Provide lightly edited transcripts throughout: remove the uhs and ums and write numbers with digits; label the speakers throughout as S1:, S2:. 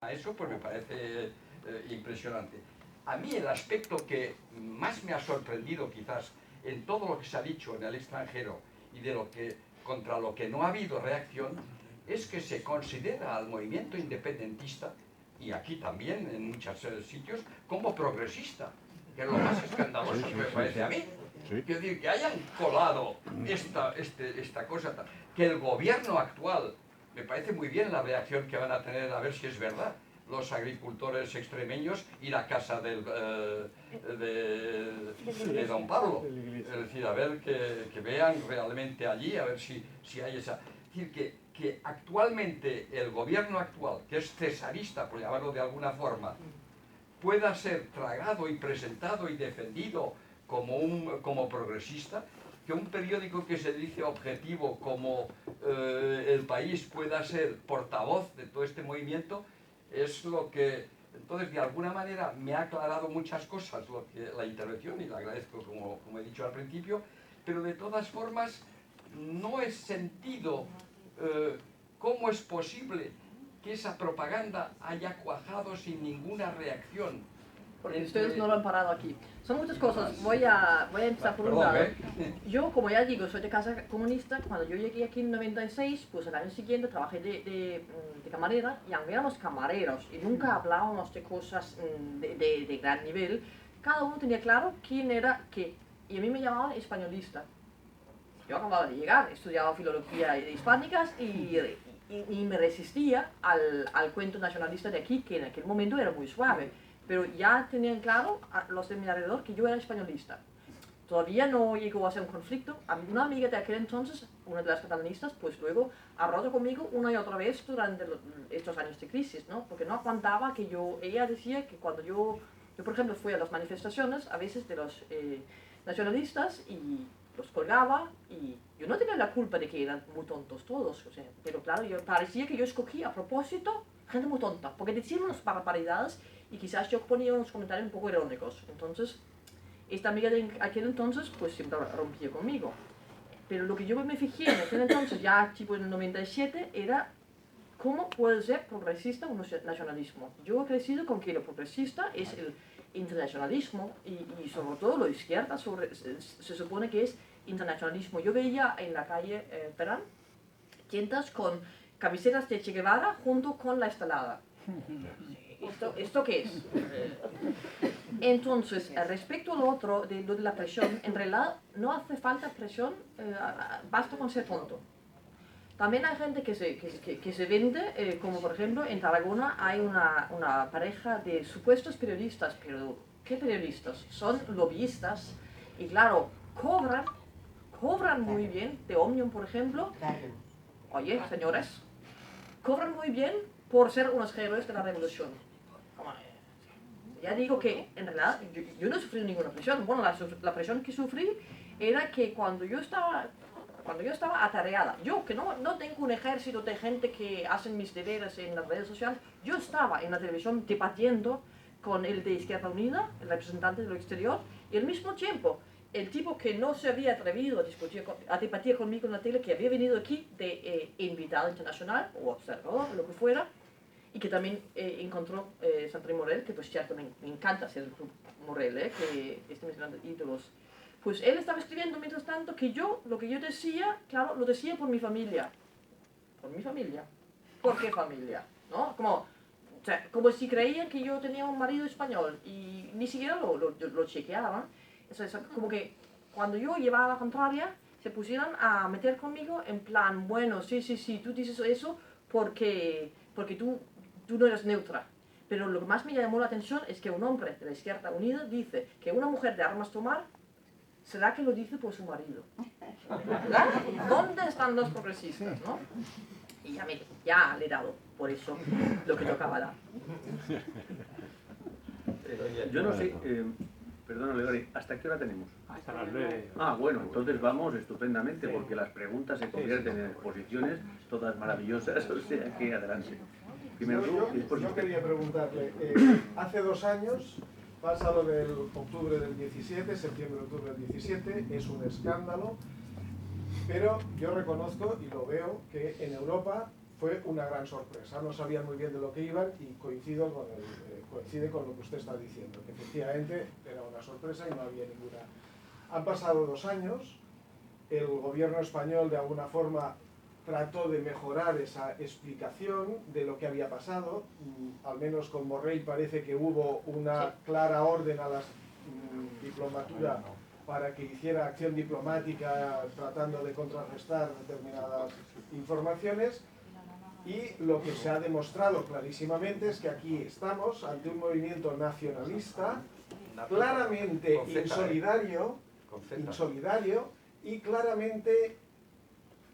S1: Eso pues me parece impresionante. A mí el aspecto que más me ha sorprendido quizás en todo lo que se ha dicho en el extranjero y de lo que, contra lo que no ha habido reacción, es que se considera al movimiento independentista, y aquí también en muchos sitios, como progresista, que es lo más escandaloso que me parece a mí. Quiero decir, que hayan colado esta cosa, que el gobierno actual, me parece muy bien la reacción que van a tener, a ver si es verdad, los agricultores extremeños ir a casa de don Pablo. Es decir, a ver que vean realmente allí, a ver si hay esa... Es decir, que actualmente el gobierno actual, que es cesarista, por llamarlo de alguna forma, pueda ser tragado y presentado y defendido como progresista, que un periódico que se dice objetivo como El País pueda ser portavoz de todo este movimiento, es lo que, entonces, de alguna manera me ha aclarado muchas cosas la intervención, y la agradezco, como he dicho al principio, pero de todas formas no he sentido cómo es posible que esa propaganda haya cuajado sin ninguna reacción.
S2: Porque ustedes no lo han parado aquí. Son muchas cosas. Voy a empezar por un lado. Yo, como ya digo, soy de casa comunista. Cuando yo llegué aquí en 96, pues el año siguiente trabajé de camarera, y aunque éramos camareros y nunca hablábamos de cosas de gran nivel, cada uno tenía claro quién era qué. Y a mí me llamaban españolista. Yo acababa de llegar, estudiaba filología hispánicas y me resistía al cuento nacionalista de aquí, que en aquel momento era muy suave. Pero ya tenían claro los de mi alrededor que yo era españolista. Todavía no llegó a ser un conflicto. Una amiga de aquel entonces, una de las catalanistas, pues luego ha roto conmigo una y otra vez durante estos años de crisis, ¿no? Porque no aguantaba que ella decía que cuando yo por ejemplo fui a las manifestaciones, a veces de los nacionalistas, y los colgaba, y yo no tenía la culpa de que eran muy tontos todos, o sea, pero claro, parecía que yo escogí a propósito gente muy tonta, porque decían unas barbaridades, y quizás yo ponía unos comentarios un poco irónicos. Entonces, esta amiga de aquel entonces, pues siempre rompía conmigo. Pero lo que yo me fijé en aquel entonces, ya tipo en el 97, era cómo puede ser progresista un nacionalismo. Yo he crecido con que lo progresista es el internacionalismo, y sobre todo lo de izquierda se supone que es internacionalismo. Yo veía en la calle Perán tiendas con camisetas de Che Guevara junto con la estelada. ¿Esto qué es? Entonces, respecto a lo otro, de lo de la presión, en realidad no hace falta presión, basta con ser tonto. También hay gente que se vende, como por ejemplo en Tarragona hay una pareja de supuestos periodistas, pero ¿qué periodistas? Son lobbyistas, y claro, cobran muy bien, de Omnium por ejemplo. Oye, señores, cobran muy bien por ser unos héroes de la revolución. Ya digo que en realidad yo no sufrí ninguna presión. Bueno, la presión que sufrí era que cuando yo estaba atareada, yo que no tengo un ejército de gente que hacen mis deberes en las redes sociales, yo estaba en la televisión debatiendo con el de Izquierda Unida, el representante de lo exterior, y al mismo tiempo el tipo que no se había atrevido a debatir conmigo en la tele, que había venido aquí de invitado internacional o observador, lo que fuera, y que también encontró Sandrine Morel, que pues cierto, me encanta ser el Club Morel, que es de mis grandes ídolos. Pues él estaba escribiendo mientras tanto que lo que yo decía, claro, lo decía por mi familia. ¿Por mi familia? ¿Por qué familia? ¿No? Como si creían que yo tenía un marido español, y ni siquiera lo chequeaban. Como que cuando yo llevaba la contraria, se pusieron a meter conmigo en plan, bueno, sí, tú dices eso porque tú no eres neutra. Pero lo que más me llamó la atención es que un hombre de la Izquierda Unida dice que una mujer de armas tomar, ¿será que lo dice por su marido? ¿Verdad? ¿Dónde están los progresistas, no? Y ya le he dado por eso lo que tocaba dar.
S3: Yo no sé, perdona, Leori, ¿hasta qué hora tenemos?
S4: Hasta las 9.
S3: Ah, bueno, entonces vamos estupendamente, porque las preguntas se convierten en exposiciones todas maravillosas, o sea que adelante. Primero tú, y después
S5: yo quería preguntarle, hace 2 años pasa lo del octubre del 17, septiembre-octubre del 17, es un escándalo, pero yo reconozco y lo veo que en Europa fue una gran sorpresa. No sabían muy bien de lo que iban y coincide con lo que usted está diciendo, que efectivamente era una sorpresa y no había ninguna. Han pasado 2 años, el gobierno español de alguna forma trató de mejorar esa explicación de lo que había pasado. Al menos con Borrell parece que hubo una clara orden a la diplomatura para que hiciera acción diplomática tratando de contrarrestar determinadas informaciones, y lo que se ha demostrado clarísimamente es que aquí estamos ante un movimiento nacionalista claramente insolidario y claramente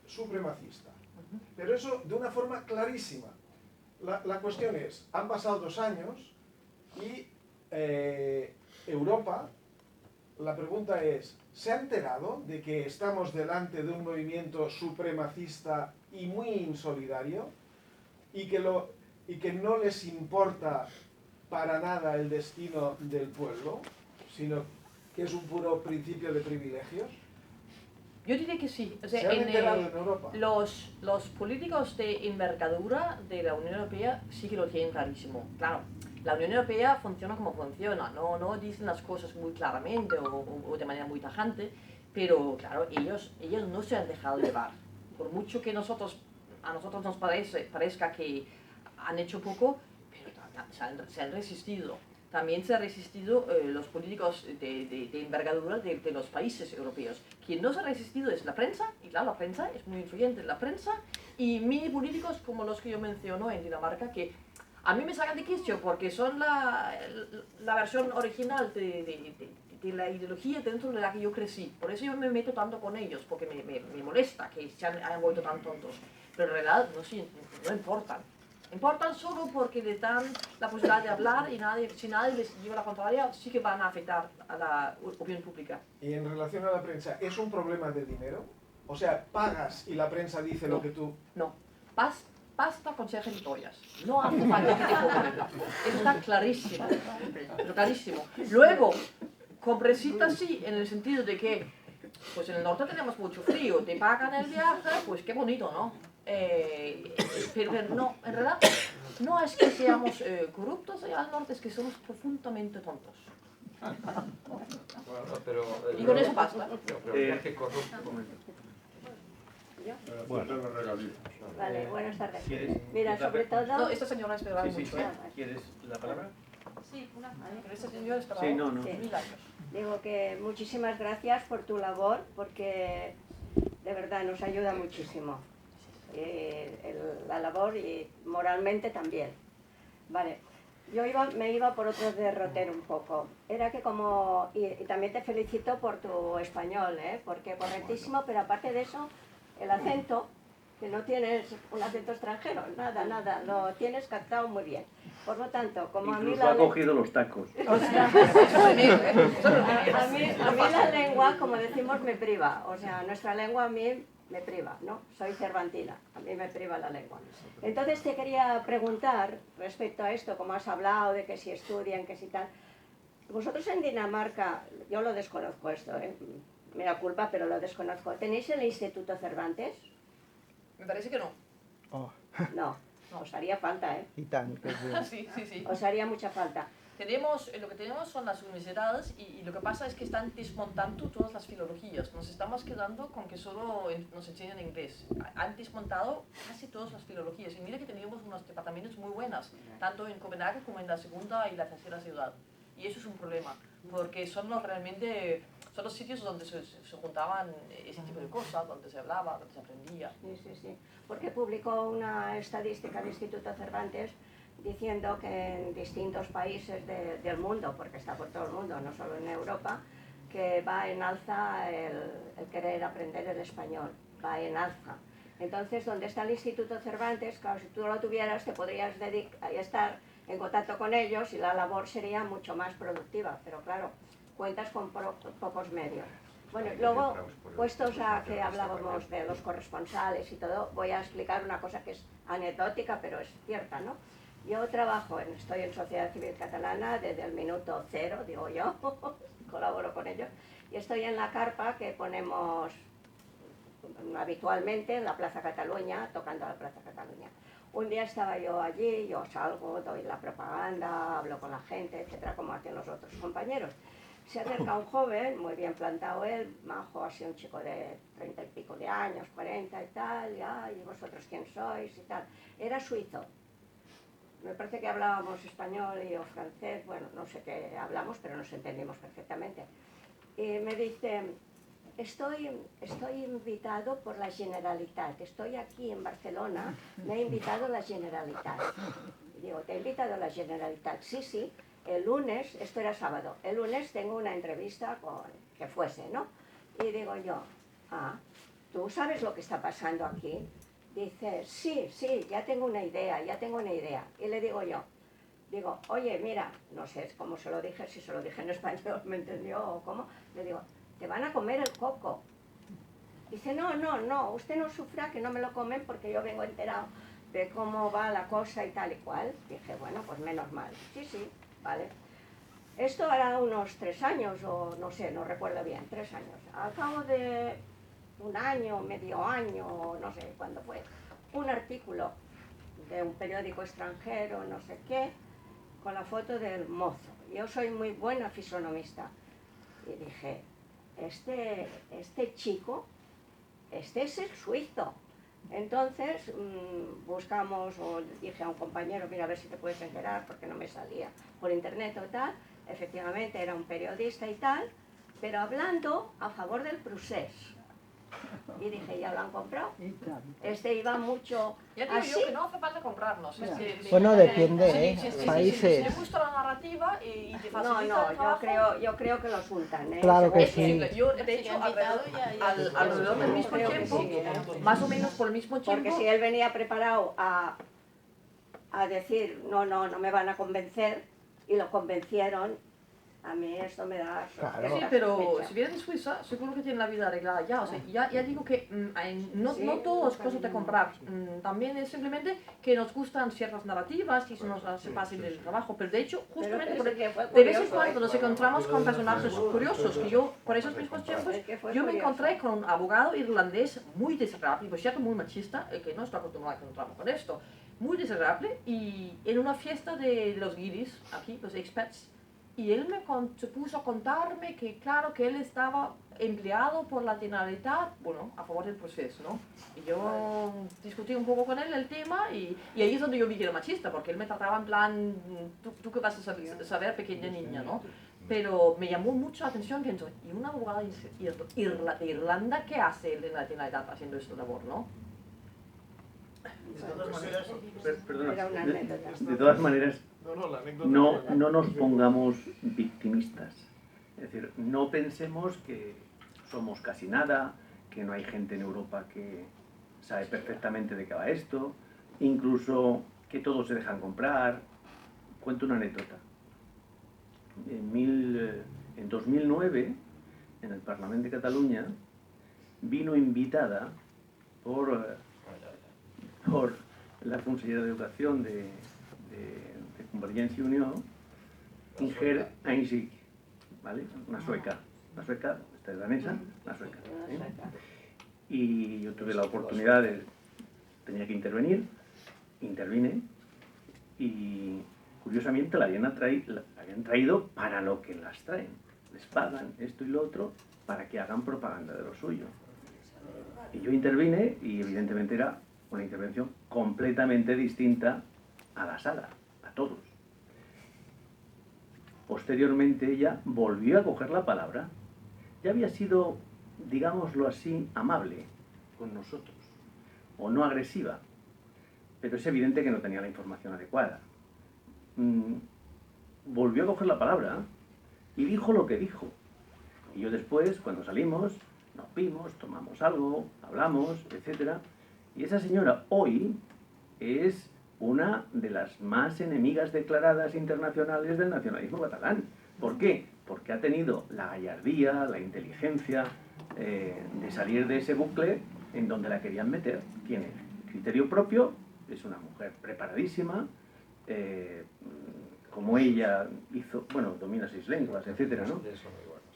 S5: supremacista, pero eso de una forma clarísima. La cuestión es, han pasado 2 años y Europa, la pregunta es, ¿se ha enterado de que estamos delante de un movimiento supremacista y muy insolidario y que no les importa para nada el destino del pueblo, sino que es un puro principio de privilegios?
S2: Yo diría que sí. O sea,
S5: ¿Se han enterado en Europa?
S2: Los políticos de envergadura de la Unión Europea sí que lo tienen clarísimo. Claro, la Unión Europea funciona como funciona, no dicen las cosas muy claramente o de manera muy tajante, pero claro, ellos no se han dejado llevar. Por mucho que a nosotros nos parezca que han hecho poco, pero se han resistido. También se han resistido los políticos de envergadura de los países europeos. Quien no se ha resistido es la prensa, y claro, la prensa es muy influyente. La prensa y mini políticos como los que yo menciono en Dinamarca, que a mí me sacan de quicio porque son la versión original de la ideología dentro de la que yo crecí. Por eso yo me meto tanto con ellos, porque me molesta que se hayan vuelto tan tontos. Pero en realidad no importan. Importan solo porque les dan la posibilidad de hablar y si nadie les lleva la contraria, sí que van a afectar a la opinión pública.
S5: Y en relación a la prensa, ¿es un problema de dinero? O sea, pagas y la prensa dice lo que tú...
S2: No, basta con ser gilipollas. No hace falta que te cobren. Eso está clarísimo. Clarísimo. Luego, con Brexit sí, en el sentido de que pues en el norte tenemos mucho frío, te pagan el viaje, pues qué bonito, ¿no? Pero no, en realidad no es que seamos corruptos allá al norte, es que somos profundamente tontos.
S1: Bueno, pero,
S2: Y con eso basta.
S1: Pero que corrupto.
S3: Bueno,
S4: Vale, buenas tardes.
S3: ¿Quieres?
S4: Mira, sobre todo...
S2: No, esta señora esperaba
S3: Sí,
S2: mucho.
S3: ¿Quieres la palabra?
S2: Sí, pero esta señora esperaba
S3: Sí, no.
S2: 1000 años.
S4: Digo que muchísimas gracias por tu labor, porque de verdad nos ayuda muchísimo. La labor y moralmente también. Vale, yo me iba por otro derrotero un poco. Era que como... Y también te felicito por tu español, porque correctísimo, pero aparte de eso, el acento, que no tienes un acento extranjero, nada, lo tienes captado muy bien. Por lo tanto, como
S3: Incluso
S4: a mí
S3: ha cogido los tacos.
S4: a mí la lengua, como decimos, me priva. O sea, nuestra lengua a mí me priva, ¿no? Soy cervantina, a mí me priva la lengua. Entonces te quería preguntar respecto a esto, como has hablado de que si estudian, que si tal. Vosotros en Dinamarca, yo lo desconozco esto, me da culpa, pero lo desconozco. ¿Tenéis el Instituto Cervantes?
S2: Me parece que no.
S6: Oh,
S4: No, os haría falta,
S6: y tan, que sí.
S2: Sí.
S4: Os haría mucha falta.
S2: Lo que tenemos son las universidades y lo que pasa es que están desmontando todas las filologías. Nos estamos quedando con que solo nos enseñan inglés. Han desmontado casi todas las filologías. Y mira que teníamos unos departamentos muy buenos, tanto en Copenhague como en la segunda y la tercera ciudad. Y eso es un problema, porque son los sitios donde se juntaban ese tipo de cosas, donde se hablaba, donde se aprendía.
S4: Sí. Porque publicó una estadística el Instituto Cervantes diciendo que en distintos países del mundo, porque está por todo el mundo, no solo en Europa, que va en alza el querer aprender el español, va en alza. Entonces, donde está el Instituto Cervantes, claro, si tú lo tuvieras, te podrías estar en contacto con ellos y la labor sería mucho más productiva, pero claro, cuentas con pocos medios. Bueno, luego, puestos a que hablábamos de los corresponsales y todo, voy a explicar una cosa que es anecdótica, pero es cierta, ¿no? Yo estoy en Sociedad Civil Catalana desde el minuto cero, digo yo, colaboro con ellos, y estoy en la carpa que ponemos habitualmente en la Plaza Cataluña, tocando a la Plaza Cataluña. Un día estaba yo allí, yo salgo, doy la propaganda, hablo con la gente, etcétera, como hacen los otros compañeros. Se acerca un joven, muy bien plantado él, majo, así un chico de 30 y pico de años, 40 y tal, y vosotros quién sois y tal. Era suizo. Me parece que hablábamos español y o francés, bueno, no sé qué hablamos, pero nos entendimos perfectamente. Y me dice, estoy invitado por la Generalitat, estoy aquí en Barcelona, me ha invitado la Generalitat. Y digo, ¿te ha invitado la Generalitat? Sí, sí. El lunes, esto era sábado, el lunes tengo una entrevista con que fuese, ¿no? Y digo yo, ¿tú sabes lo que está pasando aquí? Dice, sí, ya tengo una idea, Y le digo yo, oye, mira, no sé cómo se lo dije, si se lo dije en español, ¿me entendió o cómo? Le digo, te van a comer el coco. Dice, no, usted no sufra que no me lo comen porque yo vengo enterado de cómo va la cosa y tal y cual. Dije, bueno, pues menos mal. Sí, vale. Esto hará unos 3 años, o no sé, no recuerdo bien, 3 años. Al cabo de un año, medio año, no sé cuándo fue, un artículo de un periódico extranjero, no sé qué, con la foto del mozo. Yo soy muy buena fisonomista. Y dije, este chico, este es el suizo. Entonces buscamos, o dije a un compañero, mira a ver si te puedes enterar, porque no me salía por internet o tal. Efectivamente era un periodista y tal, pero hablando a favor del procés. Y dije, ¿ya lo han comprado? Este iba mucho
S2: Ya digo
S4: así.
S2: yo que no hace falta comprarnos. Es que,
S6: Bueno, depende,
S2: sí,
S6: países.
S2: te gusta la narrativa y te
S4: No,
S2: facilita el trabajo.
S4: yo creo que los untan, ¿eh?
S6: Claro que
S2: Es
S6: sí.
S2: yo, de hecho, alrededor del mismo
S4: Creo que
S2: tiempo,
S4: sí,
S2: más o menos por el mismo
S4: Porque
S2: tiempo,
S4: si él venía preparado a decir, no me van a convencer, y lo convencieron, a mí esto me da...
S6: Claro.
S2: sí, pero si vienes de Suiza, seguro que tienen la vida arreglada ya. O sea, ya digo que no todo es cosa de comprar. También es simplemente que nos gustan ciertas narrativas y se nos hace fácil el trabajo. Pero de hecho, justamente de vez en cuando nos encontramos con personajes curiosos. Que yo, por esos mismos tiempos, yo me encontré con un abogado irlandés muy desagradable, por cierto, muy machista, que no está acostumbrado a encontrarme con esto. Muy desagradable, y en una fiesta de los guiris, aquí, los expats, y él se puso a contarme que, claro, que él estaba empleado por la Generalitat, bueno, a favor del proceso, ¿no? Y yo discutí un poco con él el tema, y ahí es donde yo vi que era machista, porque él me trataba en plan, tú qué vas a saber, pequeña niña, ¿no? Pero me llamó mucho la atención, pienso, ¿y un abogado de Irlanda qué hace él en la Generalitat haciendo esta labor, no?
S3: De todas maneras, perdona,
S4: Era una anécdota.
S3: de todas maneras,
S5: La anécdota
S3: no nos pongamos victimistas. Es decir, no pensemos que somos casi nada, que no hay gente en Europa que sabe perfectamente de qué va esto, incluso que todos se dejan comprar. Cuento una anécdota. En 2009, en el Parlamento de Cataluña, vino invitada por la consellera de Educación de Convergencia y Unió, Inger Einsig, ¿vale? Una sueca, esta es danesa, una sueca. ¿Eh? Y yo tuve la oportunidad tenía que intervine, y curiosamente la habían traído para lo que las traen. Les pagan esto y lo otro para que hagan propaganda de lo suyo. Y yo intervine, y evidentemente era una intervención completamente distinta a la sala, a todos. Posteriormente ella volvió a coger la palabra. Ya había sido, digámoslo así, amable con nosotros, o no agresiva, pero es evidente que no tenía la información adecuada. Volvió a coger la palabra y dijo lo que dijo. Y yo después, cuando salimos, nos vimos, tomamos algo, hablamos, etc. Y esa señora hoy es una de las más enemigas declaradas internacionales del nacionalismo catalán. ¿Por qué? Porque ha tenido la gallardía, la inteligencia de salir de ese bucle en donde la querían meter. Tiene criterio propio, es una mujer preparadísima, como ella hizo, bueno, domina 6 lenguas, etc., ¿no?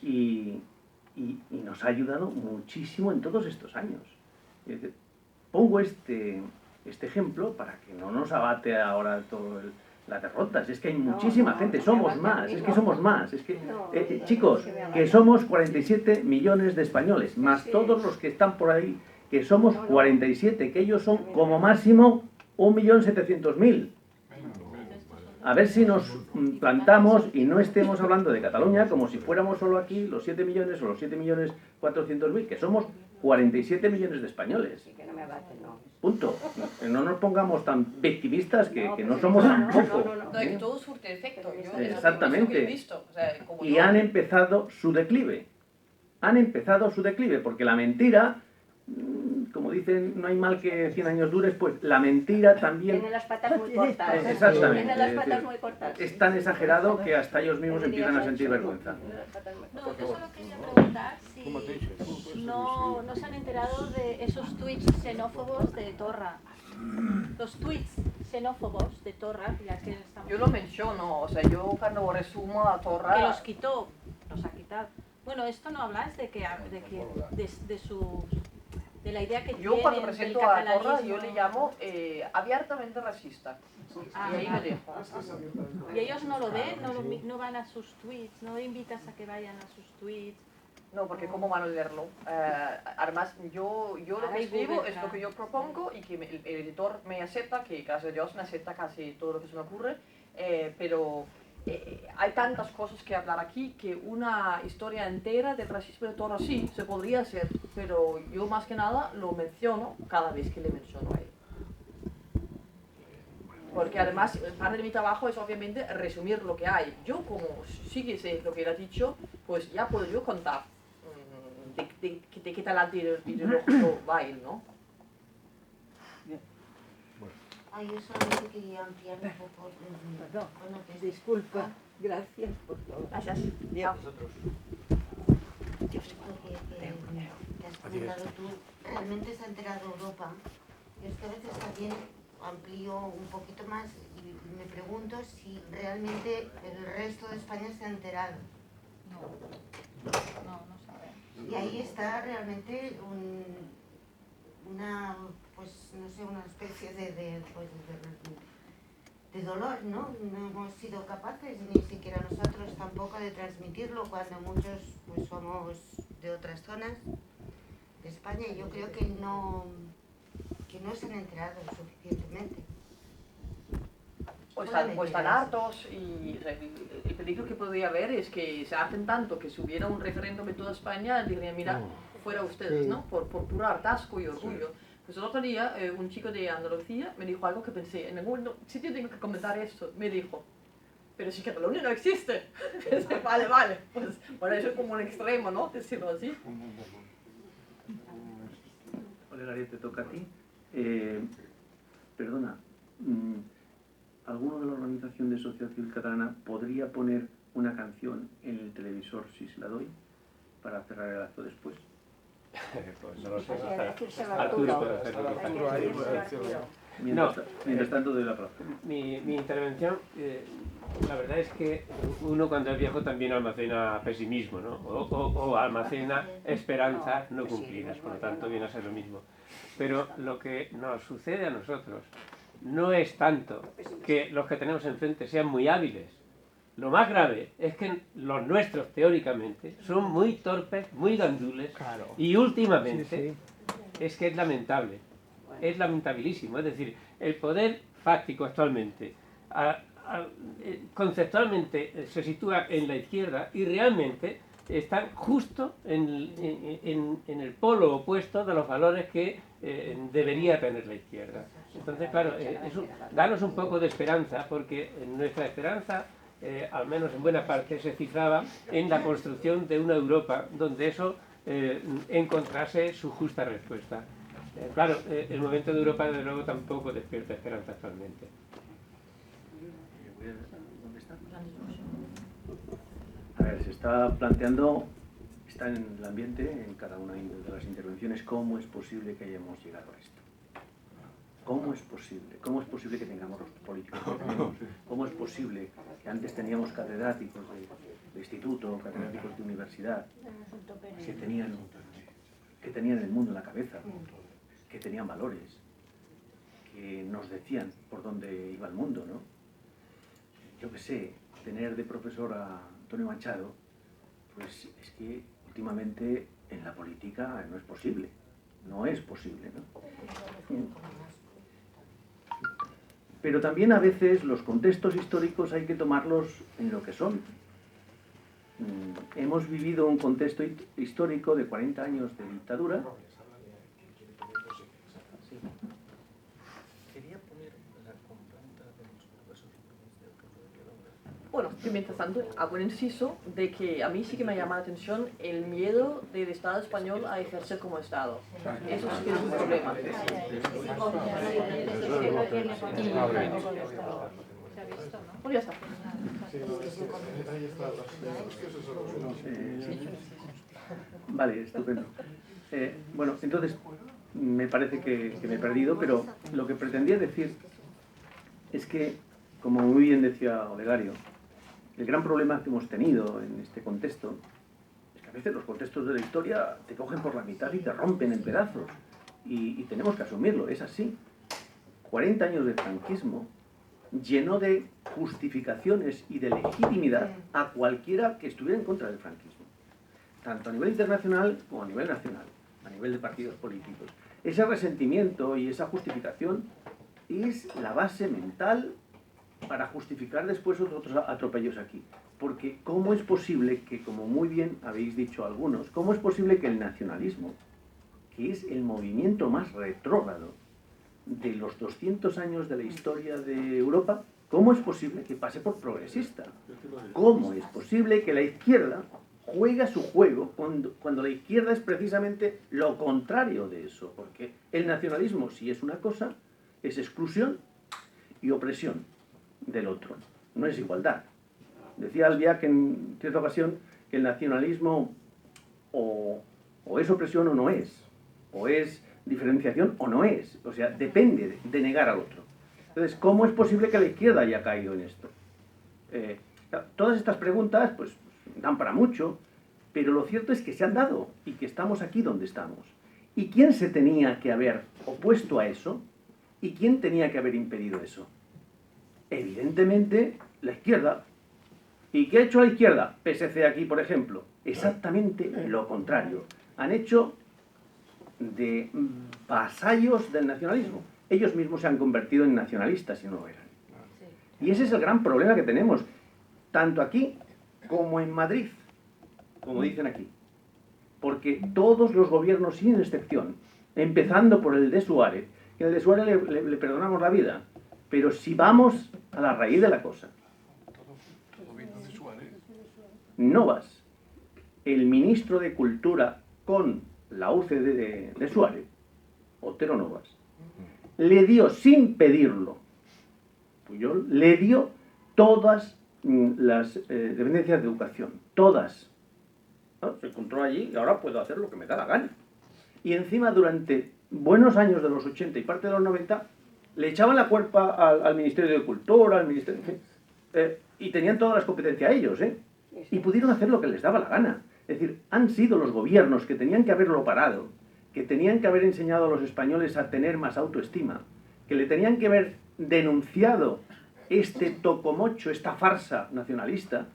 S3: Y nos ha ayudado muchísimo en todos estos años. Pongo este ejemplo para que no nos abate ahora todo la derrota. Es que hay muchísima gente, somos más, es que somos más. Es que, chicos, que somos 47 millones de españoles, más todos los que están por ahí, que somos 47, que ellos son como máximo 1.700.000. A ver si nos plantamos y no estemos hablando de Cataluña como si fuéramos solo aquí los 7 millones o los 7.400.000, que somos 47 millones de españoles. Punto. No nos pongamos tan victimistas que no somos tampoco.
S2: No, que todo surte efecto.
S3: Exactamente. Y han empezado su declive. Han empezado su declive, porque la mentira, como dicen, no hay mal que 100 años dures, pues la mentira también...
S4: Tiene las patas muy cortas.
S3: Exactamente.
S4: Tiene las patas muy cortas.
S3: Es tan exagerado que hasta ellos mismos empiezan a sentir vergüenza.
S7: No, yo solo quería preguntar si no se han enterado de esos tweets xenófobos de Torra. Los tweets xenófobos de Torra, ya que estamos...
S2: Yo lo menciono, o sea, yo cuando resumo a Torra...
S7: Que los quitó, los ha quitado. Bueno, esto no habláis de la idea que
S2: yo cuando
S7: tienen del
S2: presento a Torra,
S7: catalanismo.
S2: yo le llamo abiertamente racista.
S7: Ah,
S2: y ahí me dejo.
S7: Y ellos no lo ven, no van a sus tweets, no invitas a que vayan a sus tweets.
S2: No, porque ¿cómo van a leerlo? Además, yo lo que escribo es lo que yo propongo y que el editor me acepta, que gracias a Dios me acepta casi todo lo que se me ocurre, pero hay tantas cosas que hablar aquí que una historia entera del racismo de Torra sí, se podría hacer, pero yo más que nada lo menciono cada vez que le menciono a él. Porque además, parte de mi trabajo es obviamente resumir lo que hay. Yo, como sí que sé lo que él ha dicho, pues ya puedo yo contar de qué talante ideológico va él, ¿no?
S8: Yo solamente quería ampliar un poco. Bueno,
S9: Disculpa, gracias por todo.
S2: Gracias.
S8: que has comentado tú, realmente se ha enterado Europa. Yo es que a veces también amplío un poquito más y me pregunto si realmente el resto de España se ha enterado.
S7: No sabemos.
S8: Y ahí está realmente una, pues no sé, una especie de dolor, ¿no? No hemos sido capaces, ni siquiera nosotros tampoco, de transmitirlo cuando muchos pues somos de otras zonas de España y yo creo que no se han enterado suficientemente.
S2: O están hartos y o sea, el peligro que podría haber es que se harten tanto que si hubiera un referéndum en toda España dirían, mira, fuera ustedes, ¿no? Por puro hartazgo y orgullo. Pues el otro día un chico de Andalucía me dijo algo que pensé, en ningún sitio tengo que comentar esto. Me dijo, pero si Cataluña no existe. Pensé, vale, pues bueno, eso es como un extremo, ¿no? Decirlo así.
S3: Olegaria, te toca a ti. Perdona, ¿alguno de la Organización de Sociedad Civil Catalana podría poner una canción en el televisor si se la doy para cerrar el acto después?
S10: Pues no lo sé.
S4: Arturo
S10: puede hacerlo.
S3: Mientras tanto doy la palabra.
S10: Mi intervención, la verdad es que uno cuando es viejo también almacena pesimismo, ¿no? O almacena esperanzas no cumplidas, por lo tanto viene a ser lo mismo. Pero lo que nos sucede a nosotros no es tanto que los que tenemos enfrente sean muy hábiles. Lo más grave es que los nuestros, teóricamente, son muy torpes, muy gandules, y últimamente es que es lamentable, es lamentabilísimo. Es decir, el poder fáctico actualmente, conceptualmente se sitúa en la izquierda y realmente están justo en el polo opuesto de los valores que debería tener la izquierda. Entonces, claro, danos un poco de esperanza, porque nuestra esperanza, al menos en buena parte, se cifraba en la construcción de una Europa donde eso encontrase su justa respuesta. Claro, el momento de Europa, desde luego, tampoco despierta esperanza actualmente.
S3: ¿Dónde está? A ver, se está planteando, está en el ambiente, en cada una de las intervenciones, cómo es posible que hayamos llegado a esto. ¿Cómo es posible? ¿Cómo es posible que tengamos los políticos que tenemos? ¿Cómo es posible que antes teníamos catedráticos de instituto, catedráticos de universidad, que tenían el mundo en la cabeza? que tenían valores, que nos decían por dónde iba el mundo, ¿no? Yo qué sé, tener de profesor a Antonio Machado, pues es que últimamente en la política no es posible, ¿no? Pero también a veces los contextos históricos hay que tomarlos en lo que son. Hemos vivido un contexto histórico de 40 años de dictadura.
S2: Bueno, yo mientras tanto hago un inciso de que a mí sí que me llama la atención el miedo del Estado español a ejercer como Estado. Eso sí que es un problema. Bueno, ya está.
S3: Vale, estupendo. Bueno, entonces me parece que me he perdido, pero lo que pretendía decir es que, como muy bien decía Olegario, el gran problema que hemos tenido en este contexto es que a veces los contextos de la historia te cogen por la mitad y te rompen en pedazos. Y tenemos que asumirlo, es así. 40 años de franquismo lleno de justificaciones y de legitimidad a cualquiera que estuviera en contra del franquismo, tanto a nivel internacional como a nivel nacional, a nivel de partidos políticos. Ese resentimiento y esa justificación es la base mental para justificar después otros atropellos aquí. Porque ¿cómo es posible que, como muy bien habéis dicho algunos, cómo es posible que el nacionalismo, que es el movimiento más retrógrado de los 200 años de la historia de Europa, cómo es posible que pase por progresista? ¿Cómo es posible que la izquierda juega su juego cuando la izquierda es precisamente lo contrario de eso? Porque el nacionalismo, si es una cosa, es exclusión y opresión del otro, no es igualdad. Decía Albiac en cierta ocasión que el nacionalismo o es opresión o no es, o es diferenciación o no es, o sea, depende de negar al otro. Entonces, ¿cómo es posible que la izquierda haya caído en esto? Todas estas preguntas pues dan para mucho, pero lo cierto es que se han dado y que estamos aquí donde estamos. ¿Y quién se tenía que haber opuesto a eso? ¿Y quién tenía que haber impedido eso? Evidentemente, la izquierda. ¿Y qué ha hecho la izquierda? PSC aquí, por ejemplo. Exactamente lo contrario. Han hecho de vasallos del nacionalismo. Ellos mismos se han convertido en nacionalistas y no lo eran. Y ese es el gran problema que tenemos, tanto aquí como en Madrid, como dicen aquí. Porque todos los gobiernos, sin excepción, empezando por el de Suárez, que el de Suárez le perdonamos la vida, pero si vamos a la raíz de la cosa, Novas, el ministro de Cultura con la UCD de Suárez, Otero Novas, le dio, sin pedirlo, Pujol, le dio todas las dependencias de educación, todas. ¿No? Se encontró allí y ahora puedo hacer lo que me da la gana. Y encima, durante buenos años de los 80 y parte de los 90, le echaban la culpa al Ministerio de Cultura, al Ministerio... y tenían todas las competencias ellos, y pudieron hacer lo que les daba la gana. Es decir, han sido los gobiernos que tenían que haberlo parado, que tenían que haber enseñado a los españoles a tener más autoestima, que le tenían que haber denunciado este tocomocho, esta farsa nacionalista,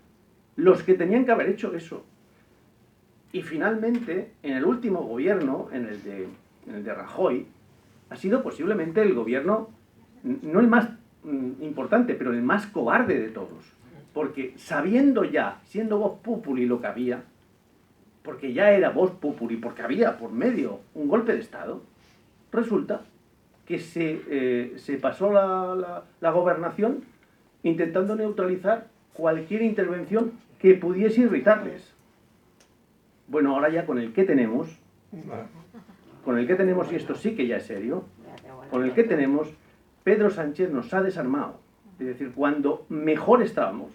S3: los que tenían que haber hecho eso. Y finalmente, en el último gobierno, en el de Rajoy, ha sido posiblemente el gobierno, no el más importante, pero el más cobarde de todos. Porque sabiendo ya, siendo Vox Populi lo que había, porque ya era Vox Populi, porque había por medio un golpe de Estado, resulta que se pasó la gobernación intentando neutralizar cualquier intervención que pudiese irritarles. Bueno, ahora ya con el que tenemos, y esto sí que ya es serio, con el que tenemos, Pedro Sánchez nos ha desarmado. Es decir, cuando mejor estábamos,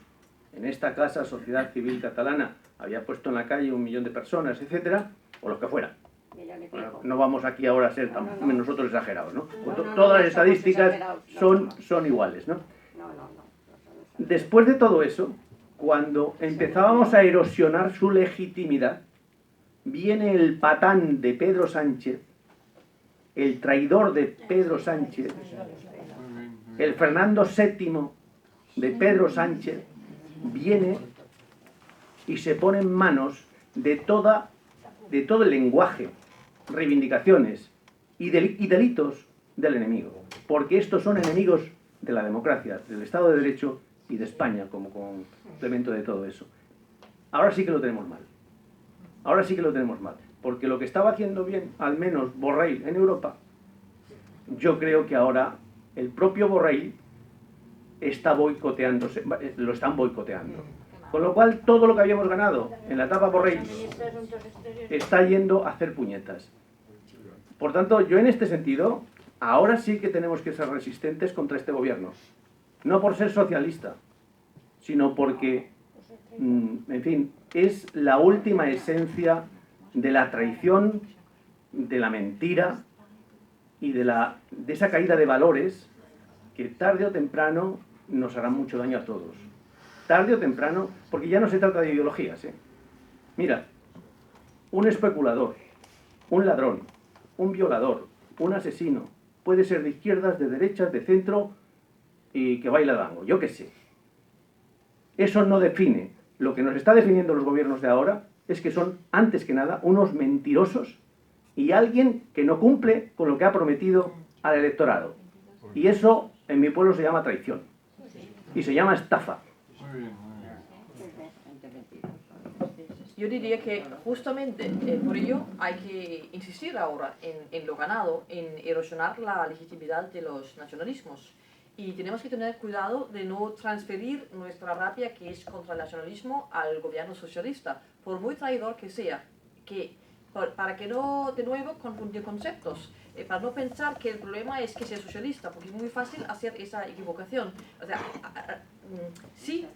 S3: en esta casa, Sociedad Civil Catalana, había puesto en la calle 1 millón de personas, etcétera, o los que fueran. Bueno, no vamos aquí ahora a ser nosotros exagerados, ¿no? Todas las estadísticas son iguales, ¿no? Después de todo eso, cuando empezábamos a erosionar su legitimidad, viene el patán de Pedro Sánchez el traidor de Pedro Sánchez, el Fernando VII de Pedro Sánchez, viene y se pone en manos de todo el lenguaje, reivindicaciones y delitos del enemigo. Porque estos son enemigos de la democracia, del Estado de Derecho y de España como complemento de todo eso. Ahora sí que lo tenemos mal. Ahora sí que lo tenemos mal. Porque lo que estaba haciendo bien, al menos Borrell en Europa, yo creo que ahora el propio Borrell está boicoteándose, lo están boicoteando. Con lo cual, todo lo que habíamos ganado en la etapa Borrell está yendo a hacer puñetas. Por tanto, yo en este sentido, ahora sí que tenemos que ser resistentes contra este gobierno. No por ser socialista, sino porque, en fin, es la última esencia de la traición, de la mentira y de esa caída de valores que tarde o temprano nos hará mucho daño a todos. Tarde o temprano, porque ya no se trata de ideologías, ¿eh? Mira, un especulador, un ladrón, un violador, un asesino, puede ser de izquierdas, de derechas, de centro y que baila tango, yo qué sé. Eso no define. Lo que nos está definiendo los gobiernos de ahora es que son, antes que nada, unos mentirosos y alguien que no cumple con lo que ha prometido al electorado. Y eso, en mi pueblo, se llama traición. Y se llama estafa.
S2: Yo diría que justamente por ello hay que insistir ahora en lo ganado, en erosionar la legitimidad de los nacionalismos. Y tenemos que tener cuidado de no transferir nuestra rabia que es contra el nacionalismo al gobierno socialista, por muy traidor que sea, para que no, de nuevo, confundir conceptos, para no pensar que el problema es que sea socialista, porque es muy fácil hacer esa equivocación. O sea, sí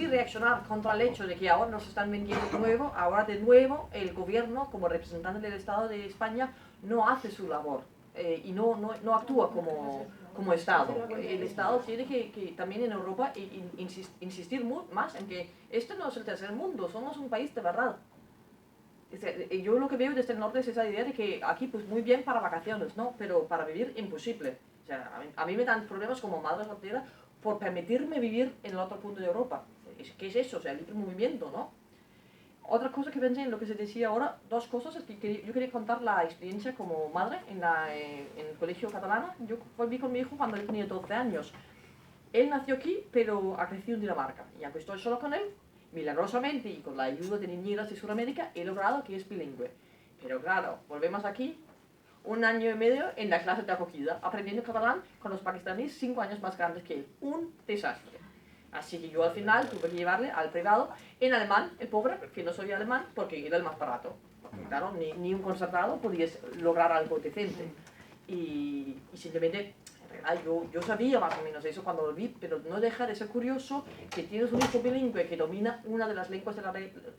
S2: reaccionar contra el hecho de que ahora nos están vendiendo de nuevo, ahora de nuevo el gobierno, como representante del Estado de España, no hace su labor y no actúa como Estado. El Estado tiene que también en Europa insistir más en que este no es el tercer mundo, somos un país de verdad. Yo lo que veo desde el norte es esa idea de que aquí pues muy bien para vacaciones, ¿no? Pero para vivir imposible. O sea, a mí me dan problemas como madre soltera por permitirme vivir en el otro punto de Europa. ¿Qué es eso? O sea, el libre movimiento, ¿no? Otra cosa que pensé en lo que se decía ahora, dos cosas, es que yo quería contar la experiencia como madre en el colegio catalán. Yo volví con mi hijo cuando él tenía 12 años. Él nació aquí, pero ha crecido en Dinamarca. Y aunque estoy solo con él, milagrosamente y con la ayuda de niñeras de Sudamérica, he logrado que es bilingüe. Pero claro, volvemos aquí, 1 año y medio en la clase de acogida, aprendiendo catalán con los pakistaníes 5 años más grandes que él. Un desastre. Así que yo al final tuve que llevarle al privado en alemán, el pobre, que no soy alemán, porque era el más barato. Porque claro, ni un concertado podía lograr algo decente. Y simplemente, en realidad, yo sabía más o menos eso cuando lo vi, pero no deja de ser curioso que tienes un hijo bilingüe que domina una de las lenguas de la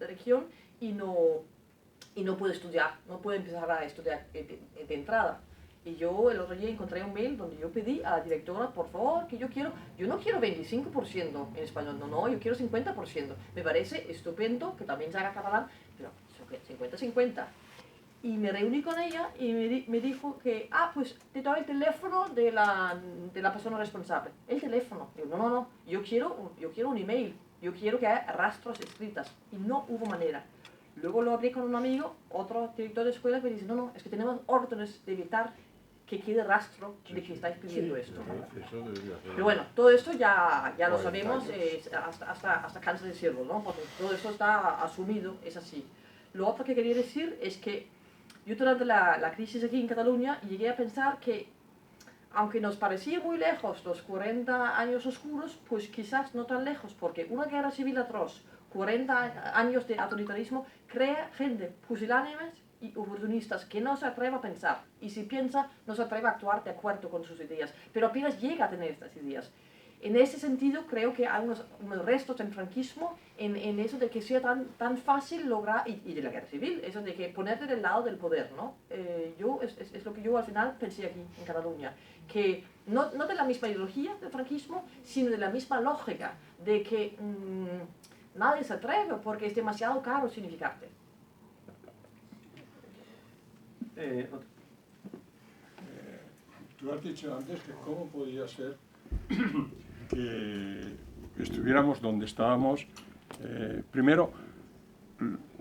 S2: región y no puede estudiar, no puede empezar a estudiar de entrada. Y yo el otro día encontré un mail donde yo pedí a la directora, por favor, que yo no quiero 25% en español, no, yo quiero 50%. Me parece estupendo que también se haga catalán, pero 50-50. Y me reuní con ella y me dijo que, pues te doy el teléfono de la persona responsable. El teléfono. Digo, no, yo quiero un email, yo quiero que haya rastros escritas. Y no hubo manera. Luego lo hablé con un amigo, otro director de escuela, que me dice, no, es que tenemos órdenes de evitar que quede rastro de que estáis pidiendo esto. Pero bueno, todo esto ya lo sabemos, hasta cansa de decirlo, ¿no? Porque todo esto está asumido, es así. Lo otro que quería decir es que yo durante la crisis aquí en Cataluña llegué a pensar que, aunque nos parecía muy lejos los 40 años oscuros, pues quizás no tan lejos, porque una guerra civil atroz, 40 años de autoritarismo, crea gente pusilánimes y oportunistas que no se atreve a pensar, y si piensa, no se atreve a actuar de acuerdo con sus ideas, pero apenas llega a tener estas ideas. En ese sentido, creo que hay unos restos del franquismo en eso de que sea tan fácil lograr, y de la guerra civil, eso de que ponerte del lado del poder, ¿no? Es lo que yo al final pensé aquí en Cataluña, que no de la misma ideología del franquismo, sino de la misma lógica, de que nadie se atreve porque es demasiado caro significarte.
S11: Tú has dicho antes que cómo podía ser que estuviéramos donde estábamos. Primero,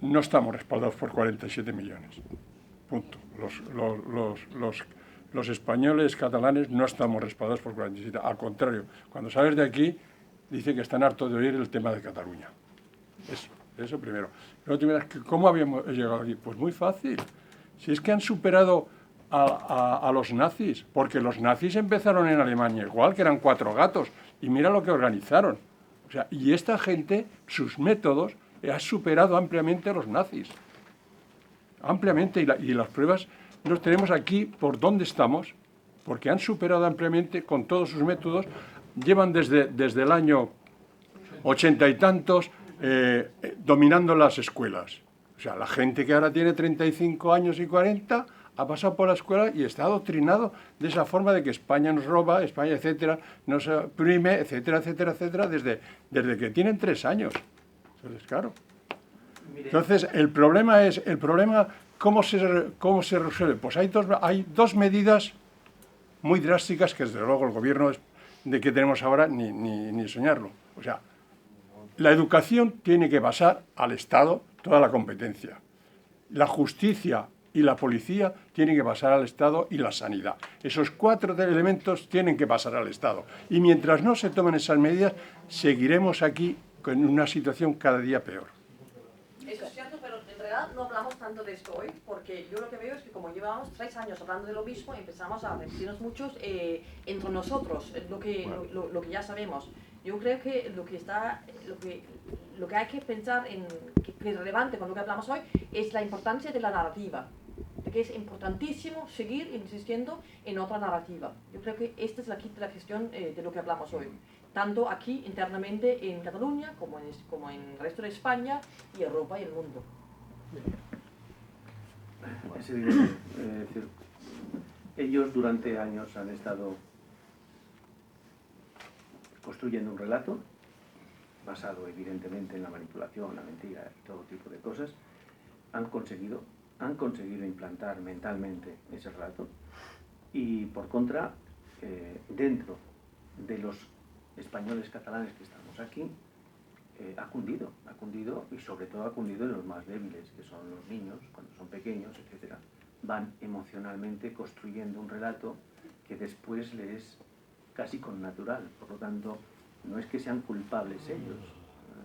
S11: no estamos respaldados por 47 millones. Punto. Los españoles catalanes no estamos respaldados por 47. Al contrario, cuando sales de aquí, dice que están hartos de oír el tema de Cataluña. Eso primero. Pero ¿cómo habíamos llegado aquí? Pues muy fácil. Si es que han superado a los nazis, porque los nazis empezaron en Alemania igual, que eran 4 gatos, y mira lo que organizaron. O sea, y esta gente, sus métodos, ha superado ampliamente a los nazis. Ampliamente, y las pruebas los tenemos aquí por dónde estamos, porque han superado ampliamente con todos sus métodos, llevan desde el año 80 y tantos dominando las escuelas. O sea, la gente que ahora tiene 35 años y 40 ha pasado por la escuela y está adoctrinado de esa forma de que España nos roba, España, etcétera, nos oprime, etcétera, etcétera, etcétera, desde que tienen 3 años. Entonces, claro. Entonces, el problema, ¿cómo se resuelve? Pues hay dos medidas muy drásticas que, desde luego, el gobierno de que tenemos ahora ni soñarlo. O sea, la educación tiene que pasar al Estado toda la competencia. La justicia y la policía tienen que pasar al Estado y la sanidad. Esos 4 elementos tienen que pasar al Estado. Y mientras no se tomen esas medidas, seguiremos aquí con una situación cada día peor.
S2: Eso es cierto, pero en realidad no hablamos tanto de esto hoy, porque yo lo que veo es que como llevamos 3 años hablando de lo mismo, empezamos a repetirnos muchos entre nosotros, lo que ya sabemos. Yo creo que lo que hay que pensar que es relevante con lo que hablamos hoy es la importancia de la narrativa, de que es importantísimo seguir insistiendo en otra narrativa. Yo creo que esta es la quinta cuestión de lo que hablamos hoy, tanto aquí internamente en Cataluña como en el resto de España y Europa y el mundo.
S3: Es evidente, es decir, ellos durante años han estado construyendo un relato basado evidentemente en la manipulación, la mentira y todo tipo de cosas. Han conseguido implantar mentalmente ese relato y, por contra, dentro de los españoles catalanes que estamos aquí, ha cundido y sobre todo ha cundido en los más débiles, que son los niños, cuando son pequeños, etc. Van emocionalmente construyendo un relato que después les es casi connatural. Por lo tanto, no es que sean culpables ellos,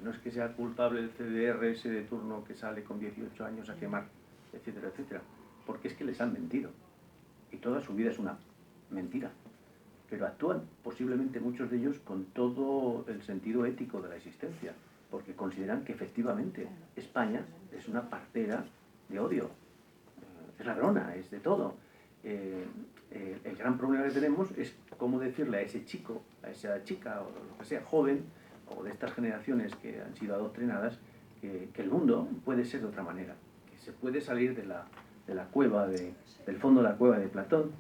S3: no es que sea culpable el CDR ese de turno que sale con 18 años a quemar, etcétera, etcétera, porque es que les han mentido y toda su vida es una mentira. Pero actúan posiblemente muchos de ellos con todo el sentido ético de la existencia, porque consideran que efectivamente España es una partera de odio, es ladrona, es de todo. El gran problema que tenemos es cómo decirle a ese chico, a esa chica o lo que sea, joven, o de estas generaciones que han sido adoctrinadas, que el mundo puede ser de otra manera, que se puede salir de la cueva, del fondo de la cueva de Platón,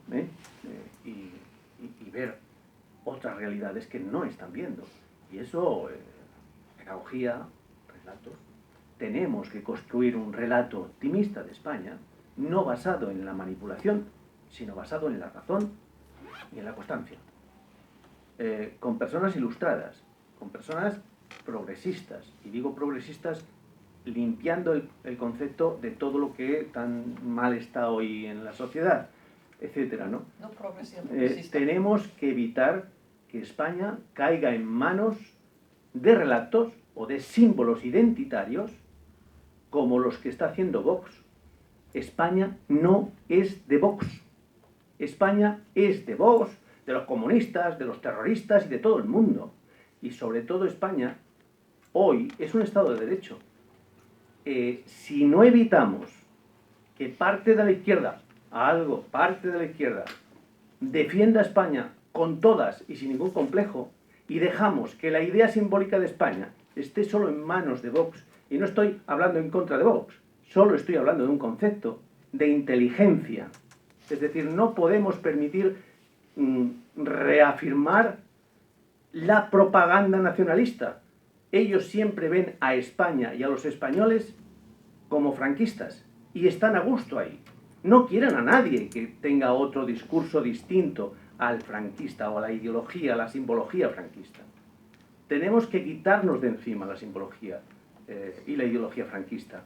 S3: y ver otras realidades que no están viendo. Y eso, pedagogía, relatos. Tenemos que construir un relato optimista de España, no basado en la manipulación, sino basado en la razón y en la constancia. Con personas ilustradas, con personas progresistas, y digo progresistas limpiando el concepto de todo lo que tan mal está hoy en la sociedad, etcétera, ¿no? Tenemos que evitar que España caiga en manos de relatos o de símbolos identitarios como los que está haciendo Vox. España no es de Vox. España es de Vox, de los comunistas, de los terroristas y de todo el mundo. Y sobre todo España hoy es un Estado de Derecho. Si no evitamos que parte de la izquierda, parte de la izquierda, defienda a España con todas y sin ningún complejo, y dejamos que la idea simbólica de España esté solo en manos de Vox, y no estoy hablando en contra de Vox, solo estoy hablando de un concepto de inteligencia. Es decir, no podemos permitir reafirmar la propaganda nacionalista. Ellos siempre ven a España y a los españoles como franquistas y están a gusto ahí. No quieren a nadie que tenga otro discurso distinto al franquista o a la ideología, a la simbología franquista. Tenemos que quitarnos de encima la simbología y la ideología franquista.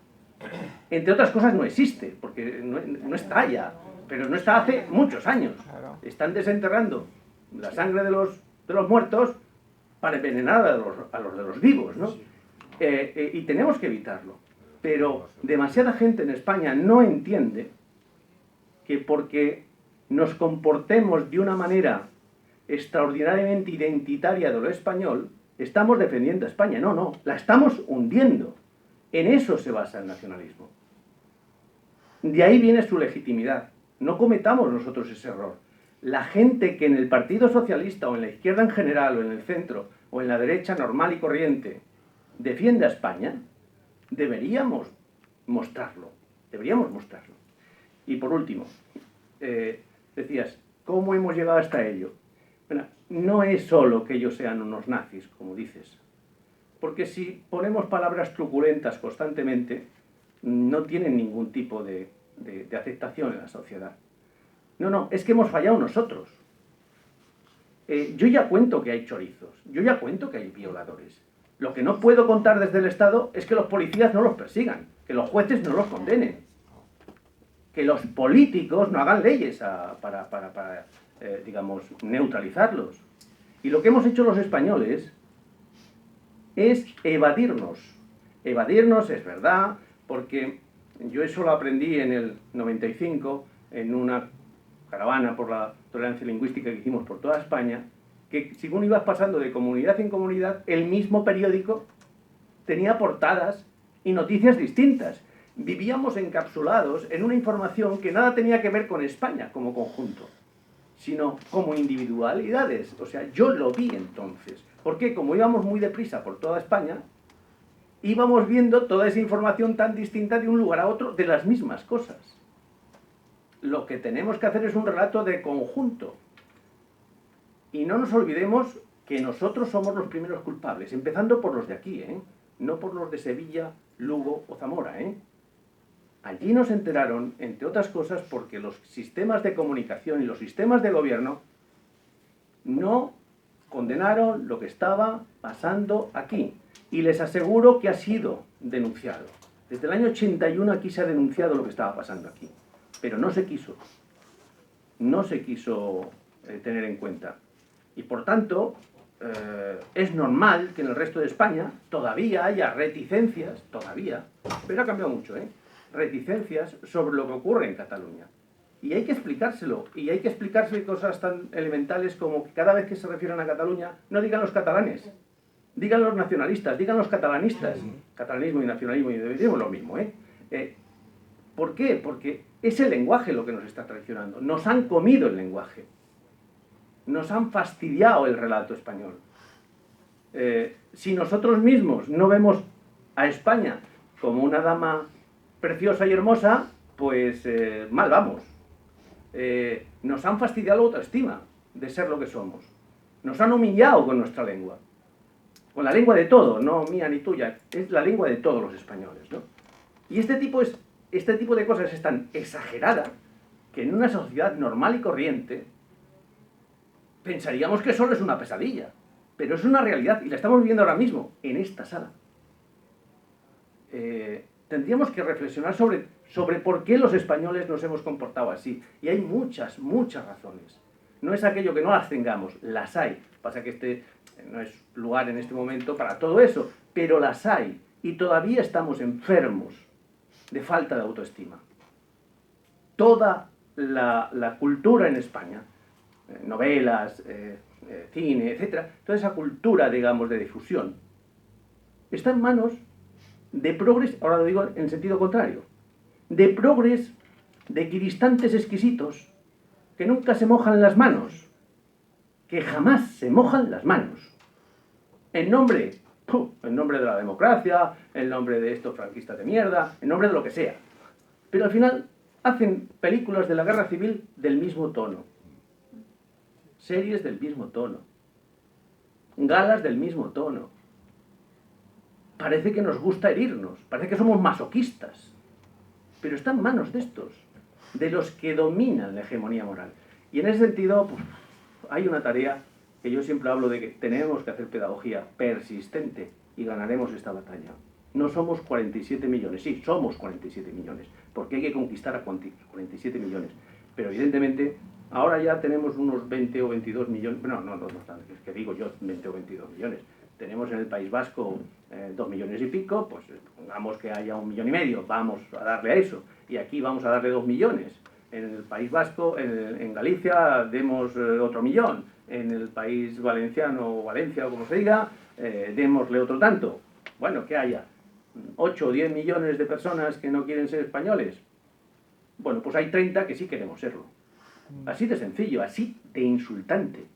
S3: Entre otras cosas no existe, porque no está ya, pero no está hace muchos años. Están desenterrando la sangre de los muertos para envenenar a los de los vivos, ¿no? Y tenemos que evitarlo. Pero demasiada gente en España no entiende que porque nos comportemos de una manera extraordinariamente identitaria de lo español, estamos defendiendo a España. No, no, la estamos hundiendo. En eso se basa el nacionalismo. De ahí viene su legitimidad. No cometamos nosotros ese error. La gente que en el Partido Socialista o en la izquierda en general o en el centro o en la derecha normal y corriente defiende a España, deberíamos mostrarlo. Deberíamos mostrarlo. Y por último, decías, ¿cómo hemos llegado hasta ello? Bueno, no es solo que ellos sean unos nazis, como dices. Porque si ponemos palabras truculentas constantemente, no tienen ningún tipo de aceptación en la sociedad. No, no, es que hemos fallado nosotros. Yo ya cuento que hay chorizos, yo ya cuento que hay violadores. Lo que no puedo contar desde el Estado es que los policías no los persigan, que los jueces no los condenen, que los políticos no hagan leyes para digamos, neutralizarlos. Y lo que hemos hecho los españoles es evadirnos. Evadirnos es verdad, porque yo eso lo aprendí en el 95, en una caravana por la tolerancia lingüística que hicimos por toda España, que según ibas pasando de comunidad en comunidad, el mismo periódico tenía portadas y noticias distintas. Vivíamos encapsulados en una información que nada tenía que ver con España como conjunto, sino como individualidades. O sea, yo lo vi entonces. Porque como íbamos muy deprisa por toda España, íbamos viendo toda esa información tan distinta de un lugar a otro de las mismas cosas. Lo que tenemos que hacer es un relato de conjunto. Y no nos olvidemos que nosotros somos los primeros culpables, empezando por los de aquí, no por los de Sevilla, Lugo o Zamora. Allí nos enteraron, entre otras cosas, porque los sistemas de comunicación y los sistemas de gobierno no condenaron lo que estaba pasando aquí. Y les aseguro que ha sido denunciado. Desde el año 81 aquí se ha denunciado lo que estaba pasando aquí. Pero no se quiso. No se quiso tener en cuenta. Y por tanto, es normal que en el resto de España todavía haya reticencias, todavía, pero ha cambiado mucho, reticencias sobre lo que ocurre en Cataluña. Y hay que explicárselo, y hay que explicarse cosas tan elementales como que cada vez que se refieren a Cataluña, no digan los catalanes, digan los nacionalistas, digan los catalanistas. Catalanismo y nacionalismo y decimos lo mismo, ¿Por qué? Porque es el lenguaje lo que nos está traicionando. Nos han comido el lenguaje. Nos han fastidiado el relato español. Si nosotros mismos no vemos a España como una dama preciosa y hermosa, pues mal vamos. Nos han fastidiado la autoestima de ser lo que somos. Nos han humillado con nuestra lengua. Con la lengua de todos, no mía ni tuya. Es la lengua de todos los españoles, ¿no? Y este tipo de cosas es tan exagerada que en una sociedad normal y corriente pensaríamos que solo es una pesadilla, pero es una realidad y la estamos viviendo ahora mismo, en esta sala. Tendríamos que reflexionar sobre por qué los españoles nos hemos comportado así. Y hay muchas, muchas razones. No es aquello que no las tengamos, las hay. Pasa que este no es lugar en este momento para todo eso, pero las hay. Y todavía estamos enfermos de falta de autoestima. Toda la cultura en España, novelas, cine, etc., toda esa cultura, digamos, de difusión, está en manos de progres, ahora lo digo en sentido contrario, de progres, de equidistantes exquisitos, que nunca se mojan las manos, que jamás se mojan las manos, en nombre de la democracia, en nombre de estos franquistas de mierda, en nombre de lo que sea. Pero al final hacen películas de la guerra civil del mismo tono, series del mismo tono, galas del mismo tono. Parece que nos gusta herirnos, parece que somos masoquistas, pero está en manos de estos, de los que dominan la hegemonía moral. Y en ese sentido, pues, hay una tarea que yo siempre hablo de que tenemos que hacer pedagogía persistente y ganaremos esta batalla. No somos 47 millones, sí, somos 47 millones, porque hay que conquistar a 47 millones. Pero evidentemente, ahora ya tenemos unos 20 o 22 millones, no, es que digo yo 20 o 22 millones. Tenemos en el País Vasco 2 millones y pico, pues pongamos que haya 1,5 millones, vamos a darle a eso. Y aquí vamos a darle 2 millones. En el País Vasco, en Galicia, demos otro millón. En el país valenciano o Valencia o como se diga, démosle otro tanto. Bueno, que haya 8 o 10 millones de personas que no quieren ser españoles. Bueno, pues hay 30 que sí queremos serlo. Así de sencillo, así de insultante.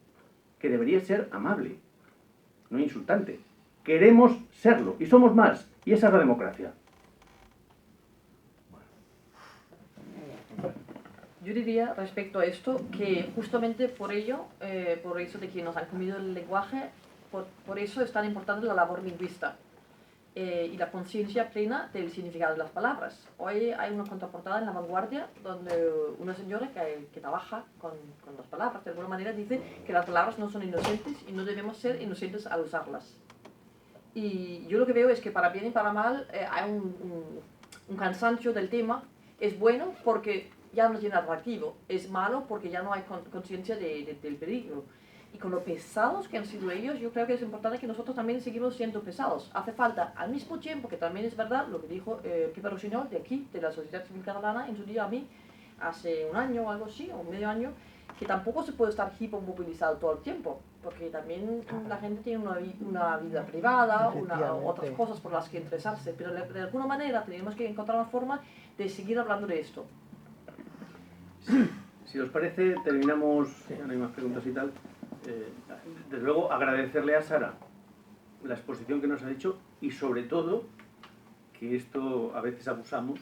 S3: Que debería ser amable, no insultante. Queremos serlo y somos más. Y esa es la democracia.
S2: Yo diría respecto a esto que justamente por ello, por eso de que nos han comido el lenguaje, por eso es tan importante la labor lingüista y la conciencia plena del significado de las palabras. Hoy hay una contraportada en La Vanguardia donde una señora que trabaja con las palabras, de alguna manera dice que las palabras no son inocentes y no debemos ser inocentes al usarlas. Y yo lo que veo es que para bien y para mal hay un cansancio del tema. Es bueno porque ya no tiene atractivo, es malo porque ya no hay conciencia del peligro. Y con lo pesados que han sido ellos, yo creo que es importante que nosotros también seguimos siendo pesados. Hace falta, al mismo tiempo, que también es verdad lo que dijo Pepe Rossinyol, de aquí, de la Sociedad Civil Catalana, en su día a mí, hace un año o algo así, o medio año, que tampoco se puede estar hipermovilizado todo el tiempo, porque también la gente tiene una vida privada, otras cosas por las que interesarse, pero de alguna manera tenemos que encontrar una forma de seguir hablando de esto.
S3: Si os parece, terminamos, no hay más preguntas y tal. Desde luego, agradecerle a Sara la exposición que nos ha hecho y sobre todo, que esto a veces abusamos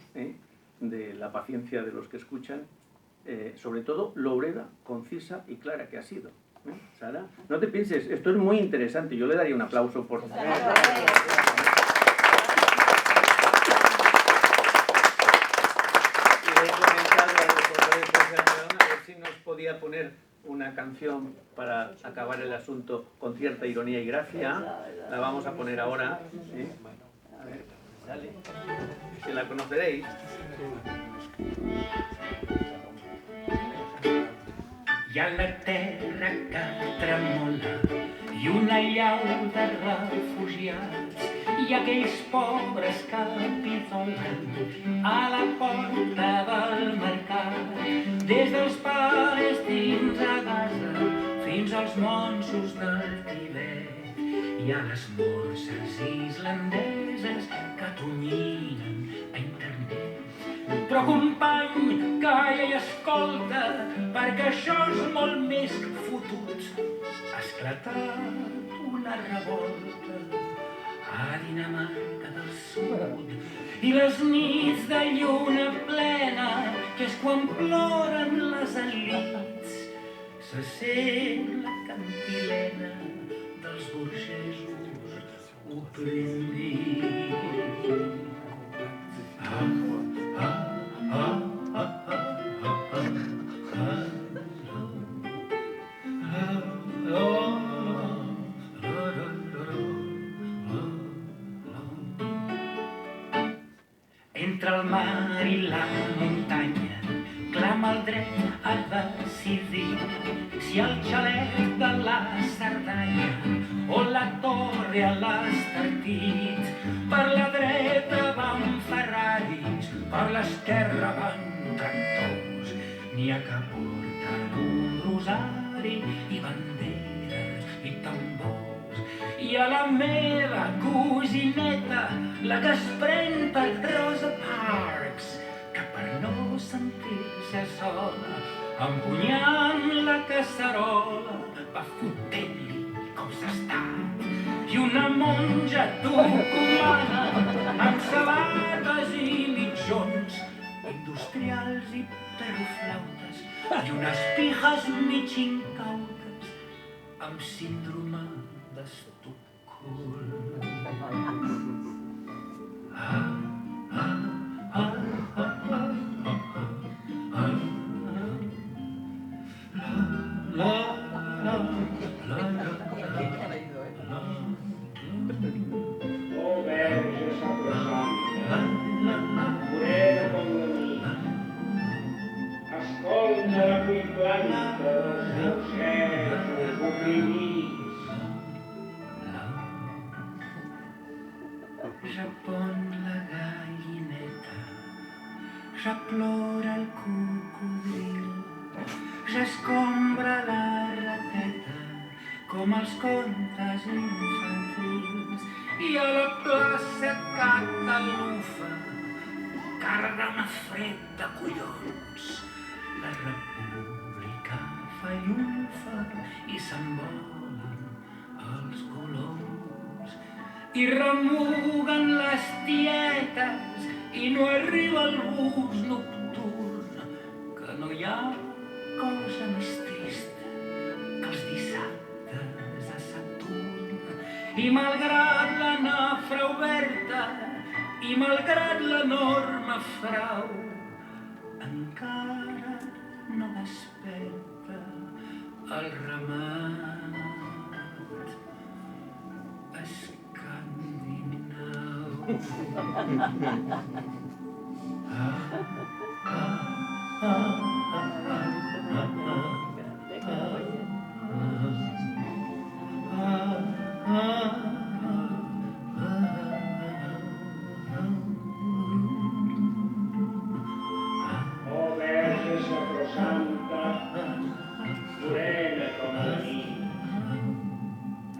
S3: de la paciencia de los que escuchan, sobre todo lo breve, concisa y clara que ha sido. Sara, no te pienses, esto es muy interesante, yo le daría un aplauso por... Si nos podía poner una canción para acabar el asunto con cierta ironía y gracia, la vamos a poner ahora. A ver, dale. Que la conoceréis.
S12: Hi ha la terra que tremola i una llau de refugiats i aquells pobres que pidolen a la porta del mercat, des dels palestins a Gaza fins als monsos del Tibet i a les morses islandeses que tonyinen a internet. Però company, calla i escolta, perquè això és molt més fotut. Ha esclatat una revolta a Dinamarca del Sud i les nits de lluna plena, que és quan ploren les elits, se sent la cantilena dels burgesos oprimits. Entre el mar i la muntanya clama el dret a decidir si el xalet de la Cerdanya o la torre a l'Estartit. Per la dreta van Ferraris, per l'esquerra van tractors. N'hi ha que porten un rosari i banderes i tambors. I a la meva cosineta, la que es pren per Rosa Parks, que per no sentir-se sola, empunyant la casserola, va fotent-li com s'està. I una monja tucumana amb sabates i mitjons, industrials i perroflautes, i unes pijas mig incautes amb síndrome d'Estocolm. La ja pon la gallineta, ja plora el cocodril, ja escombra la rateta, com els contes infantils. I a la plaça Catalufa carda una fred de collons. La república fa llufa i s'envolen els coloms. I remuguen les tietes i no arriba el bus nocturn, que no hi ha cosa més trista que els dissabtes a Saturn. I malgrat la nafra oberta i malgrat l'enorme frau, encara no desperta el ramat escandinau.